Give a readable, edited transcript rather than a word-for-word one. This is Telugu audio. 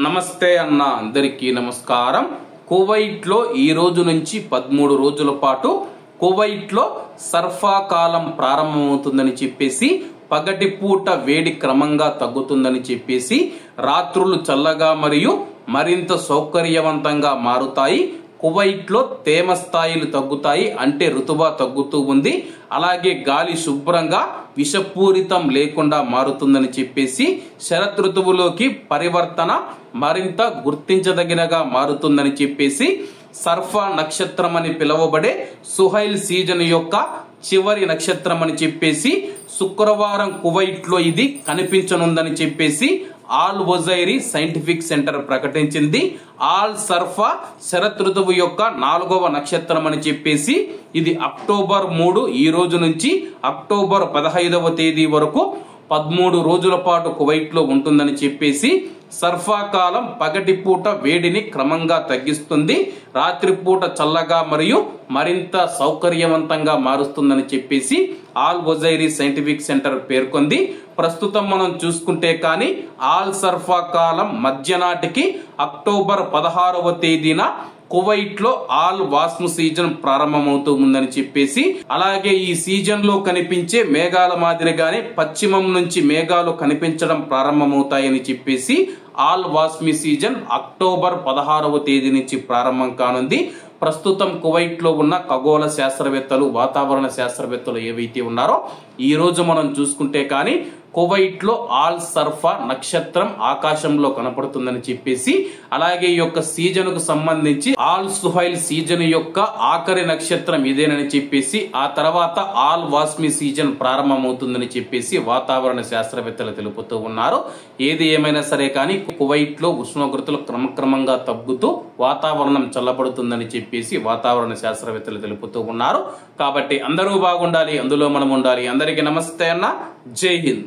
నమస్తే అన్న అందరికీ నమస్కారం. కువైట్ లో ఈ రోజు నుంచి 13 రోజుల పాటు కువైట్ లో సర్ఫా కాలం ప్రారంభమవుతుందని చెప్పేసి, పగటి పూట వేడి క్రమంగా తగ్గుతుందని చెప్పేసి, రాత్రులు చల్లగా మరియు మరింత సౌకర్యవంతంగా మారుతాయి. కువైట్ లో తేమ స్థాయిలు తగ్గుతాయి, అంటే రుతుబా తగ్గుతూ ఉంది. అలాగే గాలి శుభ్రంగా విషపూరితం లేకుండా మారుతుందని చెప్పేసి, శరత్ ఋతువులోకి పరివర్తన మరింత గుర్తించదగినగా మారుతుందని చెప్పేసి, సర్ఫా నక్షత్రం అని పిలువబడే సుహైల్ సీజన్ యొక్క చివరి నక్షత్రం అని చెప్పేసి, శుక్రవారం కువైట్ లో ఇది కనిపించనుందని చెప్పేసి ఆల్ వజైరీ సైంటిఫిక్ సెంటర్ ప్రకటించింది. ఆల్ సర్ఫా శరత్ ఋతువు యొక్క 4వ నక్షత్రం అని చెప్పేసి, ఇది అక్టోబర్ 3 ఈ రోజు నుంచి అక్టోబర్ 15వ తేదీ వరకు 13 రోజుల పాటు కువైట్ లో ఉంటుందని చెప్పేసి, సర్ఫా కాలం పగటి పూట వేడిని క్రమంగా తగ్గిస్తుంది, రాత్రిపూట చల్లగా మరియు మరింత సౌకర్యవంతంగా మారుస్తుందని చెప్పేసి ఆల్ వజైరీ సైంటిఫిక్ సెంటర్ పేర్కొంది. ప్రస్తుతం మనం చూసుకుంటే కానీ ఆల్ సర్ఫా కాలం మధ్యనాటికి అక్టోబర్ 16వ తేదీన కువైట్ లో ఆల్ వాస్ము సీజన్ ప్రారంభమవుతూ ఉందని చెప్పేసి, అలాగే ఈ సీజన్ లో కనిపించే మేఘాల మాదిరిగానే పశ్చిమం నుంచి మేఘాలు కనిపించడం ప్రారంభమవుతాయని చెప్పేసి ఆల్ వాస్మి సీజన్ అక్టోబర్ 16వ తేదీ నుంచి ప్రారంభం కానుంది. ప్రస్తుతం కువైట్ లో ఉన్న ఖగోళ శాస్త్రవేత్తలు, వాతావరణ శాస్త్రవేత్తలు ఏవైతే ఉన్నారో, ఈ రోజు మనం చూసుకుంటే కానీ కువైట్ లో ఆల్ సర్ఫా నక్షత్రం ఆకాశంలో కనపడుతుందని చెప్పేసి, అలాగే ఈ యొక్క సీజన్ కు సంబంధించి ఆల్ సుహైల్ సీజన్ యొక్క ఆఖరి నక్షత్రం ఇదేనని చెప్పేసి, ఆ తర్వాత ఆల్ వాస్మి సీజన్ ప్రారంభమవుతుందని చెప్పేసి వాతావరణ శాస్త్రవేత్తలు తెలుపుతూ ఉన్నారు. ఏది ఏమైనా సరే కానీ కువైట్ లో ఉష్ణోగ్రతలు క్రమక్రమంగా తగ్గుతూ వాతావరణం చల్లబడుతుందని చెప్పేసి వాతావరణ శాస్త్రవేత్తలు తెలుపుతూ ఉన్నారు. కాబట్టి అందరూ బాగుండాలి, అందులో మనం ఉండాలి. అందరికీ నమస్తే అన్న, జై హింద్.